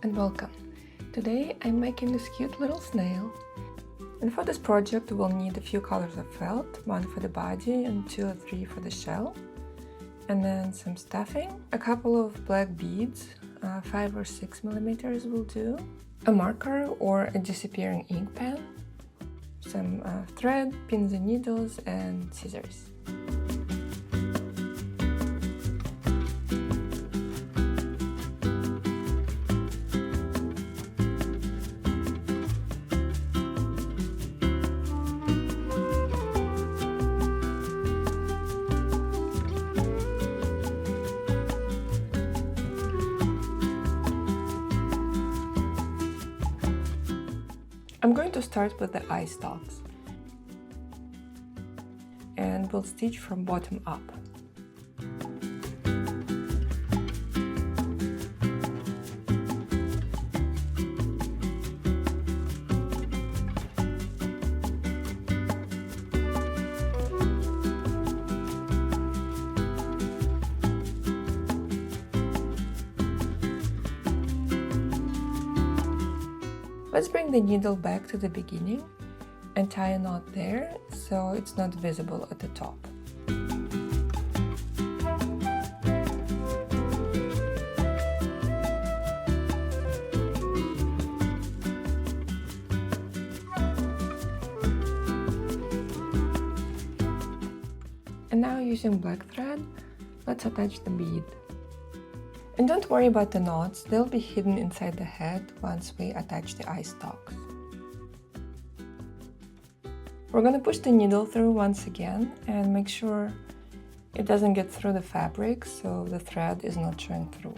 and welcome! Today I'm making this cute little snail. And for this project we'll need a few colors of felt, one for the body and 2 or 3 for the shell. And then some stuffing, a couple of black beads, 5 or 6 millimeters will do, a marker or a disappearing ink pen, some thread, pins and needles, and scissors. I'm going to start with the eye stalks, and we'll stitch from bottom up. Let's bring the needle back to the beginning and tie a knot there so it's not visible at the top. And now using black thread, let's attach the bead. And don't worry about the knots, they'll be hidden inside the head once we attach the eye stalks. We're going to push the needle through once again and make sure it doesn't get through the fabric so the thread is not showing through.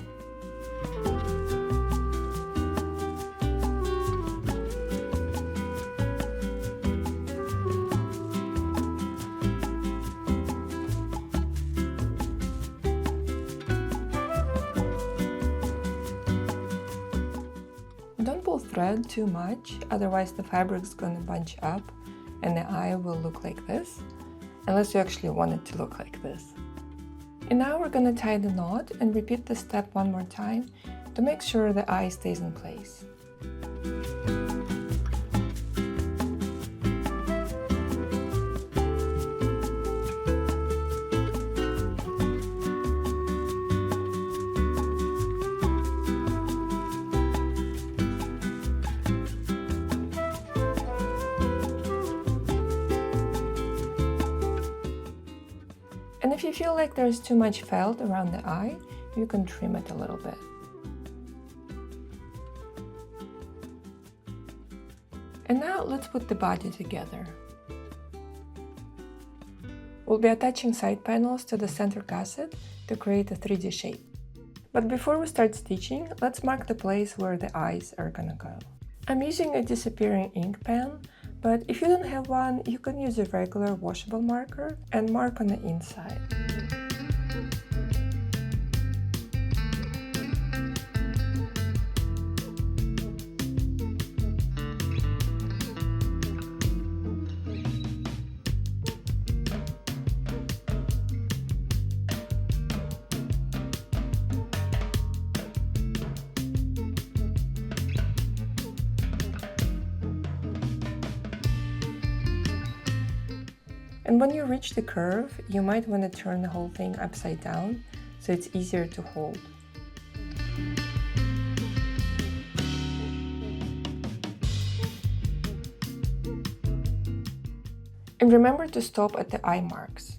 Don't pull thread too much, otherwise the fabric's gonna bunch up and the eye will look like this, unless you actually want it to look like this. And now we're gonna tie the knot and repeat the step one more time to make sure the eye stays in place. And if you feel like there's too much felt around the eye, you can trim it a little bit. And now let's put the body together. We'll be attaching side panels to the center gusset to create a 3D shape. But before we start stitching, let's mark the place where the eyes are gonna go. I'm using a disappearing ink pen, but if you don't have one, you can use a regular washable marker and mark on the inside. And when you reach the curve, you might want to turn the whole thing upside down so it's easier to hold. And remember to stop at the eye marks.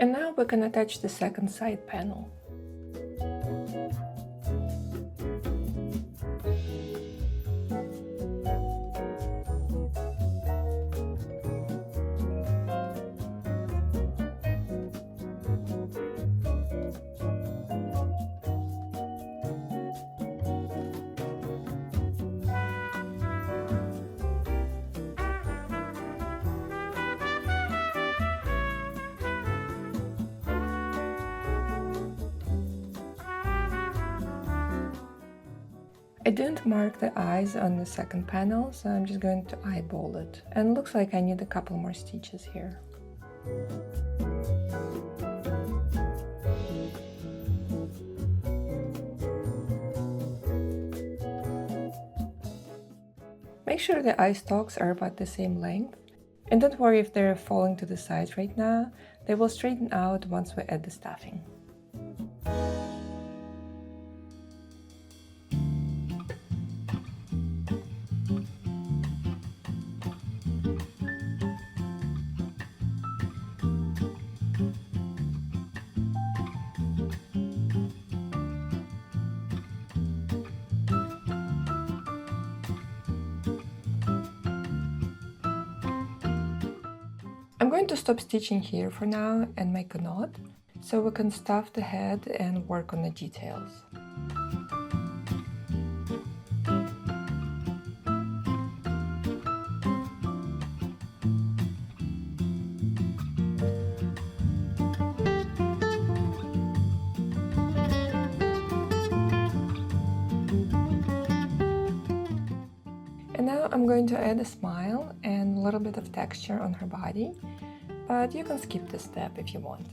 And now we can attach the second side panel. I didn't mark the eyes on the second panel, so I'm just going to eyeball it. And it looks like I need a couple more stitches here. Make sure the eye stalks are about the same length. And don't worry if they're falling to the sides right now. They will straighten out once we add the stuffing. I'm going to stop stitching here for now and make a knot, so we can stuff the head and work on the details. And now I'm going to add a smile and a little bit of texture on her body, but you can skip this step if you want.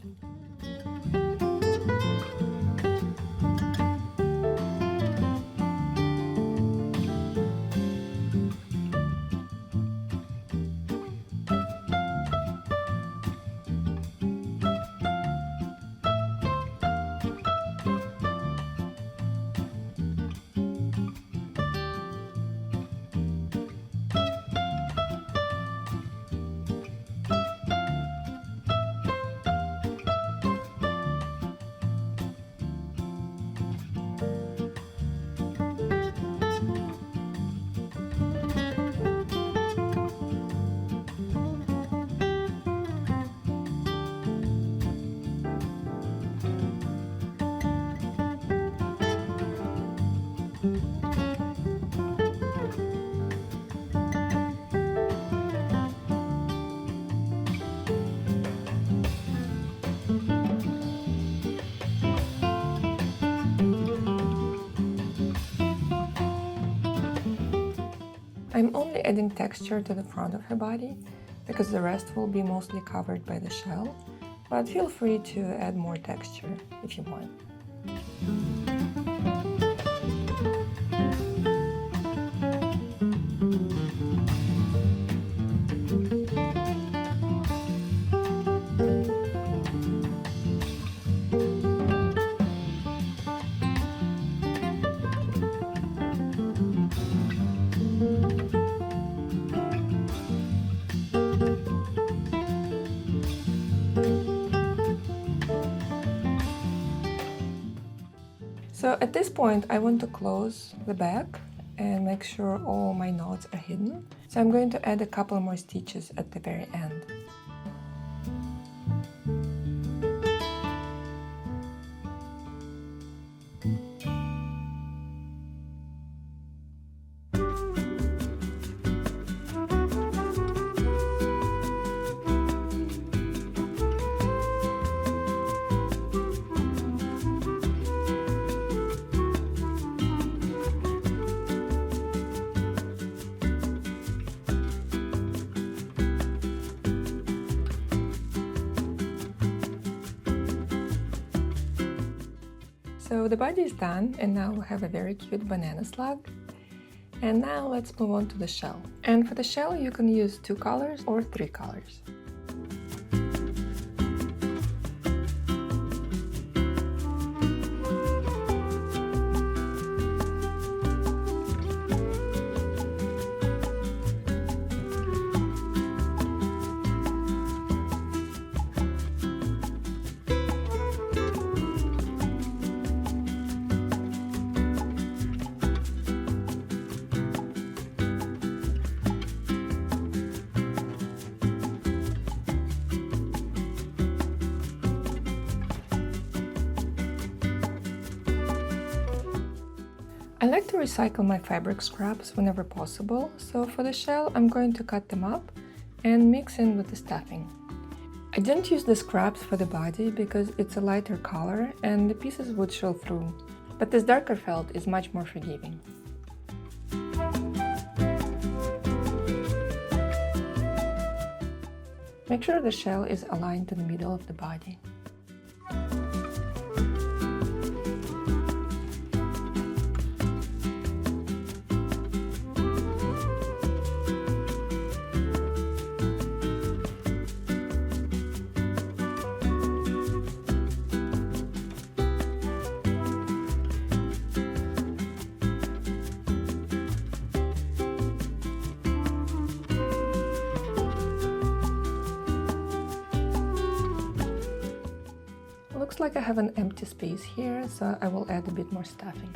I'm only adding texture to the front of her body because the rest will be mostly covered by the shell, but feel free to add more texture if you want. So at this point, I want to close the back and make sure all my knots are hidden. So I'm going to add a couple more stitches at the very end. So the body is done, and now we have a very cute banana slug. And now let's move on to the shell. And for the shell you can use 2 colors or 3 colors. I like to recycle my fabric scraps whenever possible, so for the shell I'm going to cut them up and mix in with the stuffing. I didn't use the scraps for the body because it's a lighter color and the pieces would show through, but this darker felt is much more forgiving. Make sure the shell is aligned to the middle of the body. Looks like I have an empty space here, so I will add a bit more stuffing.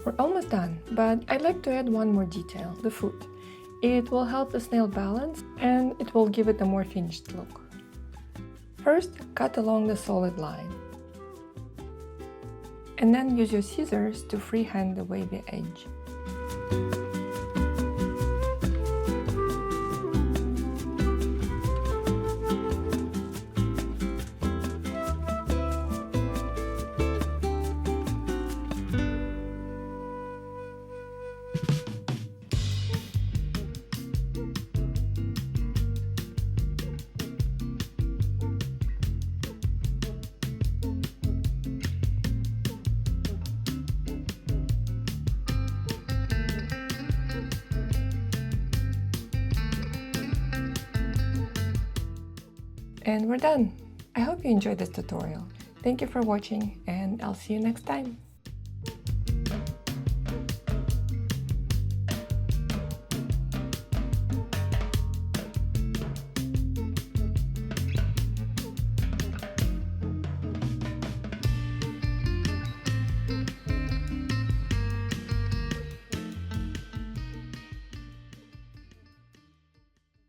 We're almost done, but I'd like to add one more detail, the foot. It will help the snail balance and it will give it a more finished look. First, cut along the solid line. And then use your scissors to freehand the wavy edge. And we're done! I hope you enjoyed this tutorial. Thank you for watching and I'll see you next time!